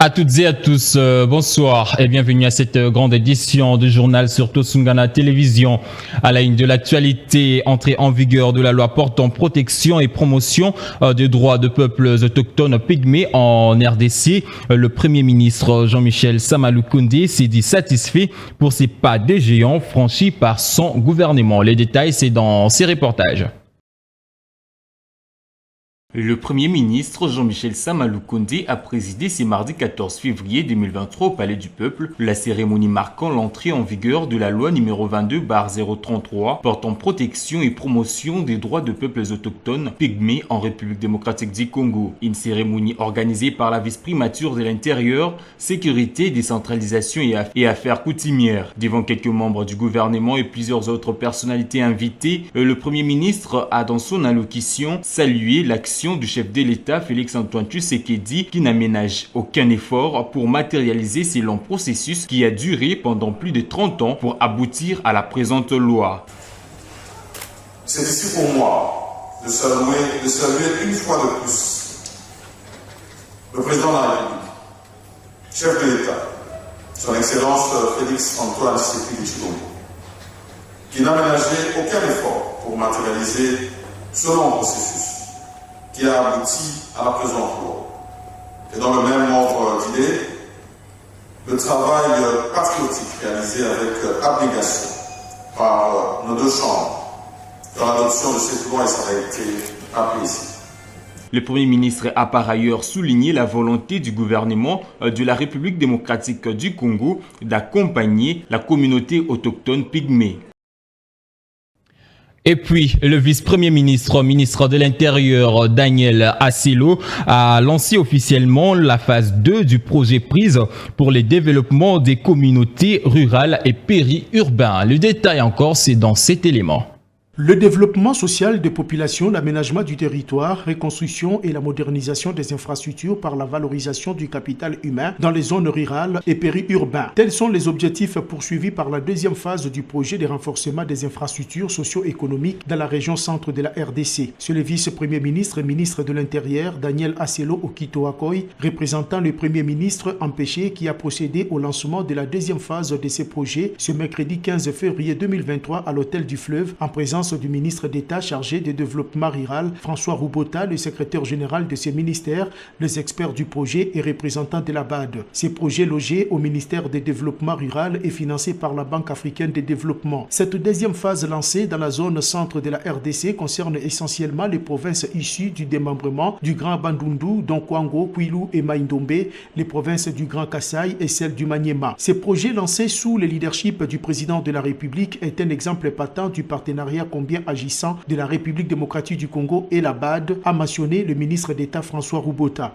À toutes et à tous, bonsoir et bienvenue à cette grande édition du journal sur Tosungana Télévision. À la une de l'actualité, entrée en vigueur de la loi portant protection et promotion des droits de peuples autochtones pygmées en RDC. Le Premier ministre Jean-Michel Sama Lukonde s'est dit satisfait pour ces pas de géant franchis par son gouvernement. Les détails, c'est dans ces reportages. Le Premier ministre Jean-Michel Sama Lukonde a présidé ce mardi 14 février 2023 au Palais du Peuple la cérémonie marquant l'entrée en vigueur de la loi numéro 22/033 portant protection et promotion des droits de peuples autochtones pygmées en République démocratique du Congo. Une cérémonie organisée par la vice-primature de l'Intérieur, Sécurité, Décentralisation et Affaires coutumières. Devant quelques membres du gouvernement et plusieurs autres personnalités invitées, le Premier ministre a dans son allocution salué l'action du chef de l'État Félix-Antoine Tshisekedi qui n'aménage aucun effort pour matérialiser ce long processus qui a duré pendant plus de 30 ans pour aboutir à la présente loi. C'est ici pour moi de saluer une fois de plus le président de la République, chef de l'État, son Excellence Félix-Antoine Tshisekedi qui n'a ménagé aucun effort pour matérialiser ce long processus qui a abouti à la présente loi. Et dans le même ordre d'idées, le travail patriotique réalisé avec abnégation par nos deux chambres dans l'adoption de cette loi, ça a été rappelé ici. Le Premier ministre a par ailleurs souligné la volonté du gouvernement de la République démocratique du Congo d'accompagner la communauté autochtone pygmée. Et puis, le vice-premier ministre, ministre de l'Intérieur, Daniel Asilo, a lancé officiellement la phase 2 du projet Prise pour le développement des communautés rurales et périurbains. Le détail encore, c'est dans cet élément. Le développement social des populations, l'aménagement du territoire, reconstruction et la modernisation des infrastructures par la valorisation du capital humain dans les zones rurales et périurbains. Tels sont les objectifs poursuivis par la deuxième phase du projet de renforcement des infrastructures socio-économiques dans la région centre de la RDC. C'est le vice-premier ministre et ministre de l'Intérieur, Daniel Asilo Okitoakoy, représentant le premier ministre empêché qui a procédé au lancement de la deuxième phase de ces projets ce mercredi 15 février 2023 à l'hôtel du Fleuve en présence du ministre d'État chargé du développement rural, François Roubota, le secrétaire général de ce ministère, les experts du projet et représentants de la BAD. Ces projets logés au ministère du développement rural et financés par la Banque africaine de développement. Cette deuxième phase lancée dans la zone centre de la RDC concerne essentiellement les provinces issues du démembrement du Grand Bandundu, dont Kwango, Kwilu et Maïndombe, les provinces du Grand Kasaï et celles du Maniema. Ces projets lancés sous le leadership du président de la République est un exemple patent du partenariat combien agissant de la République démocratique du Congo et la BAD, a mentionné le ministre d'État François Roubota.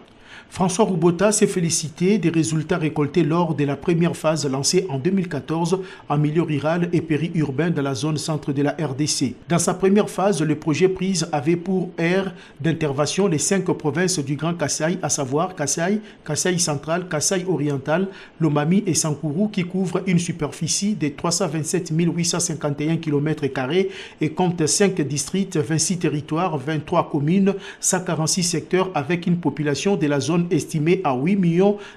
François Roubota s'est félicité des résultats récoltés lors de la première phase lancée en 2014 en milieu rural et périurbain dans la zone centre de la RDC. Dans sa première phase, le projet Prise avait pour aire d'intervention les 5 provinces du Grand Kasaï, à savoir Kasaï, Kasaï central, Kasaï oriental, Lomami et Sankourou, qui couvrent une superficie de 327 851 km² et compte 5 districts, 26 territoires, 23 communes, 146 secteurs avec une population de la zone estimée à 8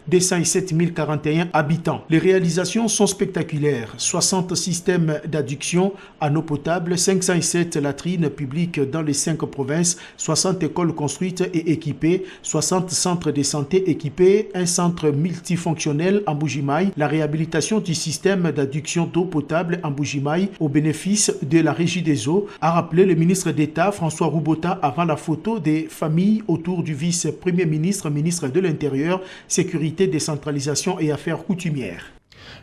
207 041 habitants. Les réalisations sont spectaculaires. 60 systèmes d'adduction en eau potable, 507 latrines publiques dans les 5 provinces, 60 écoles construites et équipées, 60 centres de santé équipés, un centre multifonctionnel en Mbujimayi, la réhabilitation du système d'adduction d'eau potable en Mbujimayi au bénéfice de la Régie des eaux, a rappelé le ministre d'État François Roubota avant la photo des familles autour du vice-premier ministre, ministre de l'Intérieur, Sécurité, Décentralisation et Affaires coutumières.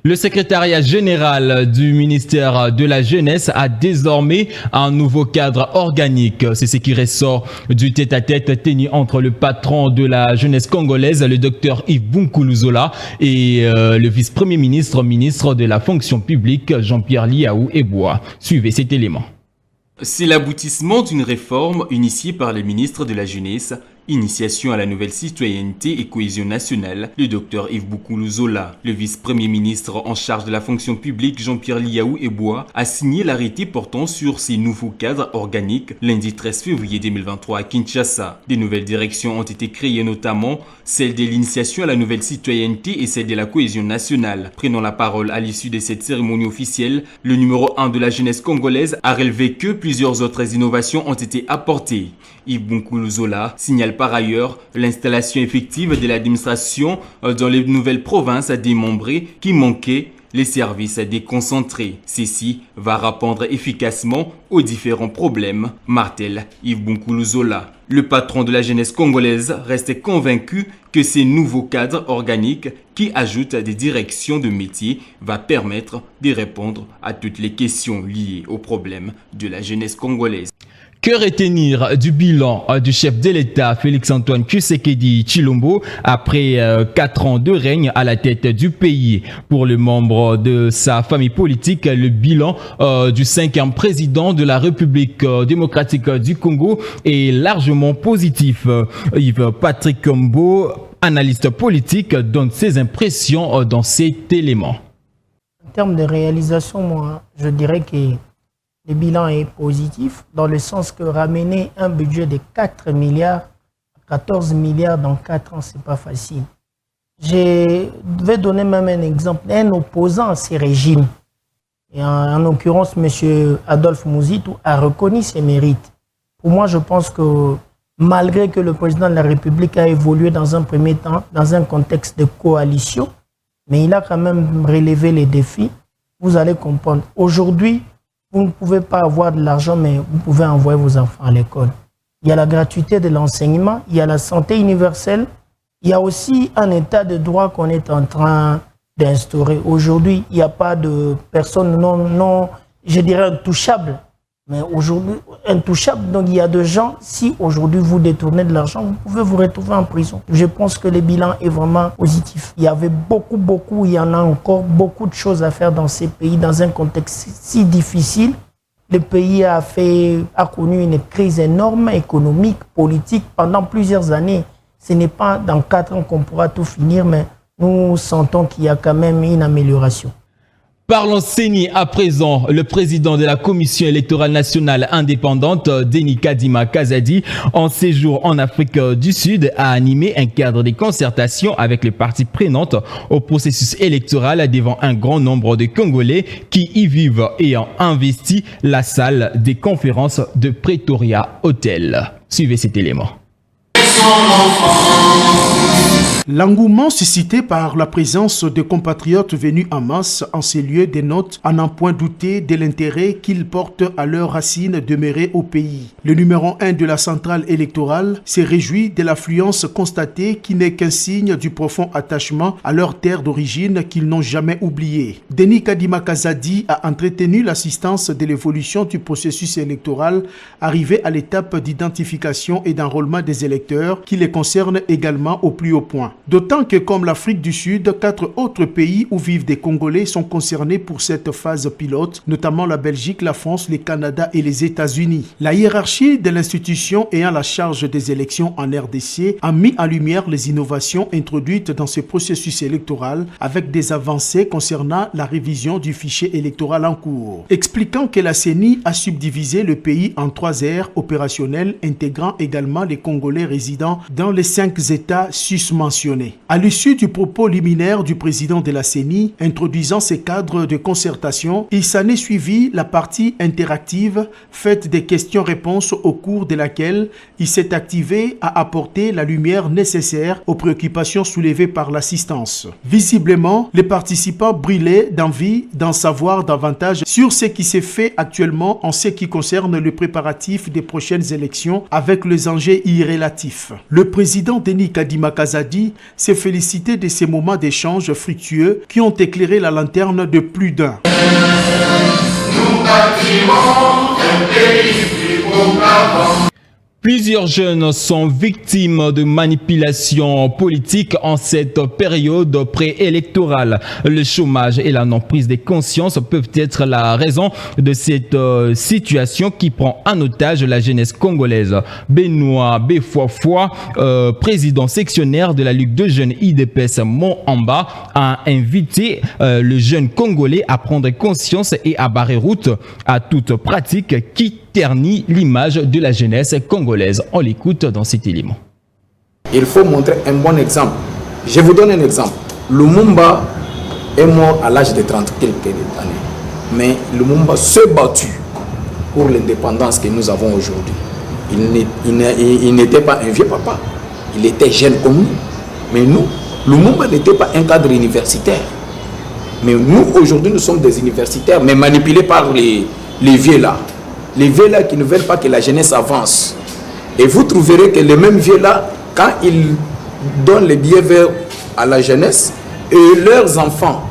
Le secrétariat général du ministère de la Jeunesse a désormais un nouveau cadre organique. C'est ce qui ressort du tête-à-tête tenu entre le patron de la jeunesse congolaise, le docteur Yves Bunkoulouzola, et le vice-premier ministre, ministre de la fonction publique, Jean-Pierre Liaou Eboa. Suivez cet élément. C'est l'aboutissement d'une réforme initiée par le ministre de la Jeunesse Initiation à la nouvelle citoyenneté et cohésion nationale, le Dr Yves Boukoulou Zola, le vice-premier ministre en charge de la fonction publique Jean-Pierre Liaou Eboua, a signé l'arrêté portant sur ces nouveaux cadres organiques lundi 13 février 2023 à Kinshasa. Des nouvelles directions ont été créées, notamment celle de l'initiation à la nouvelle citoyenneté et celle de la cohésion nationale. Prenant la parole à l'issue de cette cérémonie officielle, le numéro 1 de la jeunesse congolaise a relevé que plusieurs autres innovations ont été apportées. Yves Boukoulou Zola signale par ailleurs l'installation effective de l'administration dans les nouvelles provinces démembrées qui manquaient les services déconcentrés. Ceci va répondre efficacement aux différents problèmes, martèle Yves Boukoulou Zola. Le patron de la jeunesse congolaise reste convaincu que ces nouveaux cadres organiques qui ajoutent des directions de métier va permettre de répondre à toutes les questions liées aux problèmes de la jeunesse congolaise. Que retenir du bilan du chef de l'État Félix-Antoine Tshisekedi Tshilombo après 4 ans de règne à la tête du pays? Pour le membre de sa famille politique, le bilan du 5e président de la République démocratique du Congo est largement positif. Yves Patrick Mbo, analyste politique, donne ses impressions dans cet élément. En termes de réalisation, moi, je dirais que le bilan est positif dans le sens que ramener un budget de 4 milliards à 14 milliards dans 4 ans, ce n'est pas facile. Je vais donner même un exemple. Un opposant à ces régimes, et en l'occurrence M. Adolphe Mouzitou, a reconnu ses mérites. Pour moi, je pense que malgré que le président de la République a évolué dans un premier temps dans un contexte de coalition, mais il a quand même relevé les défis. Vous allez comprendre. Aujourd'hui, vous ne pouvez pas avoir de l'argent, mais vous pouvez envoyer vos enfants à l'école. Il y a la gratuité de l'enseignement, il y a la santé universelle, il y a aussi un état de droit qu'on est en train d'instaurer. Aujourd'hui, il n'y a pas de personnes non, je dirais intouchables. Mais aujourd'hui, intouchable, donc il y a des gens, si aujourd'hui vous détournez de l'argent, vous pouvez vous retrouver en prison. Je pense que le bilan est vraiment positif. Il y avait beaucoup, il y en a encore beaucoup de choses à faire dans ces pays, dans un contexte si difficile. Le pays a connu une crise énorme, économique, politique, pendant plusieurs années. Ce n'est pas dans 4 ans qu'on pourra tout finir, mais nous sentons qu'il y a quand même une amélioration. Parlons CENI à présent. Le président de la Commission électorale nationale indépendante, Denis Kadima Kazadi, en séjour en Afrique du Sud, a animé un cadre de concertation avec les parties prenantes au processus électoral devant un grand nombre de Congolais qui y vivent et ont investi la salle des conférences de Pretoria Hotel. Suivez cet élément. L'engouement suscité par la présence de compatriotes venus en masse en ces lieux dénote à n'en point douter de l'intérêt qu'ils portent à leurs racines demeurées au pays. Le numéro 1 de la centrale électorale s'est réjoui de l'affluence constatée qui n'est qu'un signe du profond attachement à leur terre d'origine qu'ils n'ont jamais oublié. Denis Kadima Kazadi a entretenu l'assistance de l'évolution du processus électoral arrivé à l'étape d'identification et d'enrôlement des électeurs qui les concerne également au plus haut point. D'autant que comme l'Afrique du Sud, 4 autres pays où vivent des Congolais sont concernés pour cette phase pilote, notamment la Belgique, la France, le Canada et les États-Unis. La hiérarchie de l'institution ayant la charge des élections en RDC a mis en lumière les innovations introduites dans ce processus électoral avec des avancées concernant la révision du fichier électoral en cours, expliquant que la CENI a subdivisé le pays en 3 aires opérationnelles intégrant également les Congolais résidant dans les 5 États susmentionnés. À l'issue du propos liminaire du président de la CENI introduisant ces cadres de concertation, il s'en est suivi la partie interactive faite des questions-réponses au cours de laquelle il s'est activé à apporter la lumière nécessaire aux préoccupations soulevées par l'assistance. Visiblement, les participants brûlaient d'envie d'en savoir davantage sur ce qui s'est fait actuellement en ce qui concerne le préparatif des prochaines élections avec les enjeux irrélatifs. Le président Denis Kadima Kazadi s'est félicité de ces moments d'échange fructueux qui ont éclairé la lanterne de plus d'un. Nous bâtirons un pays plus beau qu'avant. Plusieurs jeunes sont victimes de manipulations politiques en cette période préélectorale. Le chômage et la non-prise de conscience peuvent être la raison de cette situation qui prend en otage la jeunesse congolaise. Benoît Befoifoi, président sectionnaire de la Ligue de jeunes IDPS Mont-en-Bas, a invité le jeune congolais à prendre conscience et à barrer route à toute pratique qui ternit l'image de la jeunesse congolaise. On l'écoute dans cet élément. Il faut montrer un bon exemple. Je vous donne un exemple. Lumumba est mort à l'âge de 30 quelques années. Mais Lumumba s'est battu pour l'indépendance que nous avons aujourd'hui. Il n'était pas un vieux papa. Il était jeune comme nous. Mais nous, Lumumba n'était pas un cadre universitaire. Mais nous, aujourd'hui, nous sommes des universitaires, mais manipulés par les vieux là. Les vieux là qui ne veulent pas que la jeunesse avance. Et vous trouverez que les mêmes vieux là, quand ils donnent les billets verts à la jeunesse, et leurs enfants,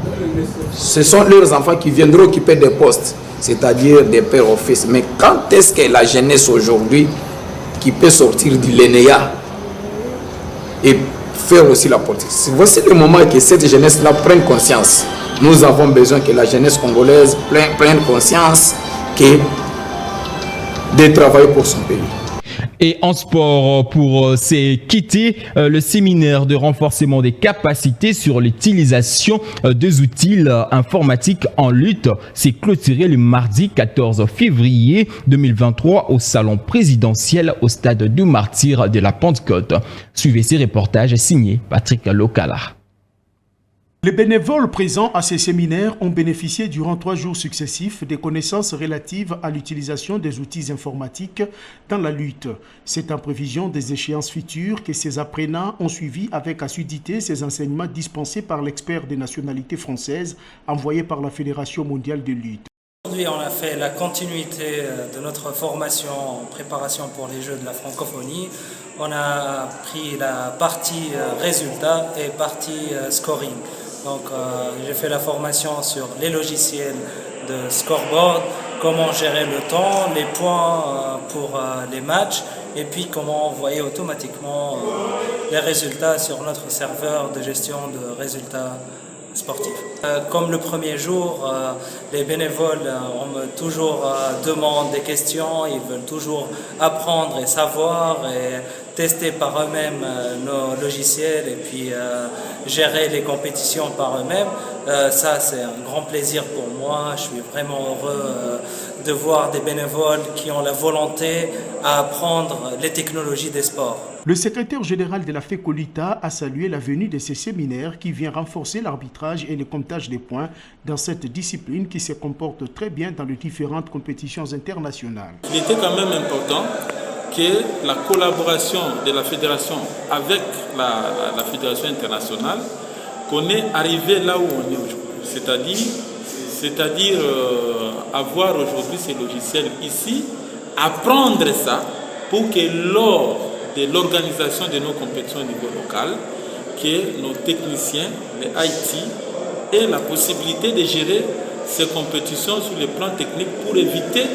ce sont leurs enfants qui viendront occuper des postes, c'est-à-dire des pères au fils. Mais quand est-ce que la jeunesse aujourd'hui qui peut sortir du l'ENEA et faire aussi la politique? Voici le moment que cette jeunesse-là prenne conscience. Nous avons besoin que la jeunesse congolaise prenne conscience de travailler pour son pays. Et en sport, pour se quitter, le séminaire de renforcement des capacités sur l'utilisation des outils informatiques en lutte s'est clôturé le mardi 14 février 2023 au salon présidentiel au stade du Martyr de la Pentecôte. Suivez ces reportages signés Patrick Lokala. Les bénévoles présents à ces séminaires ont bénéficié durant 3 jours successifs des connaissances relatives à l'utilisation des outils informatiques dans la lutte. C'est en prévision des échéances futures que ces apprenants ont suivi avec assiduité ces enseignements dispensés par l'expert des nationalités françaises envoyé par la Fédération mondiale de lutte. Aujourd'hui, on a fait la continuité de notre formation en préparation pour les Jeux de la francophonie. On a pris la partie résultats et partie scoring. Donc, j'ai fait la formation sur les logiciels de scoreboard, comment gérer le temps, les points pour les matchs, et puis comment envoyer automatiquement les résultats sur notre serveur de gestion de résultats sportifs. Comme le premier jour, les bénévoles toujours demandent des questions, ils veulent toujours apprendre et savoir et tester par eux-mêmes nos logiciels et puis gérer les compétitions par eux-mêmes. Ça, c'est un grand plaisir pour moi. Je suis vraiment heureux de voir des bénévoles qui ont la volonté à apprendre les technologies des sports. Le secrétaire général de la FECOLITA a salué la venue de ces séminaires qui vient renforcer l'arbitrage et le comptage des points dans cette discipline qui se comporte très bien dans les différentes compétitions internationales. Il était quand même important que la collaboration de la fédération avec la fédération internationale, qu'on est arrivé là où on est aujourd'hui. C'est-à-dire avoir aujourd'hui ces logiciels ici, apprendre ça pour que lors de l'organisation de nos compétitions au niveau local, que nos techniciens, les IT, aient la possibilité de gérer ces compétitions sur le plan technique pour éviter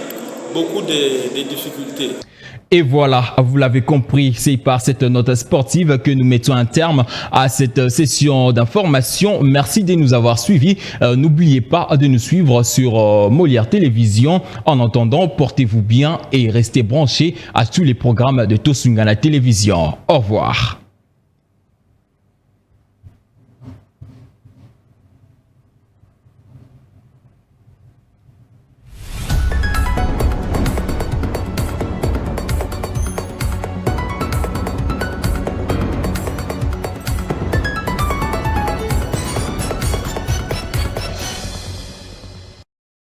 beaucoup de difficultés. Et voilà, vous l'avez compris, c'est par cette note sportive que nous mettons un terme à cette session d'information. Merci de nous avoir suivis. N'oubliez pas de nous suivre sur Molière Télévision. En attendant, portez-vous bien et restez branchés à tous les programmes de Tosungana Télévision. Au revoir.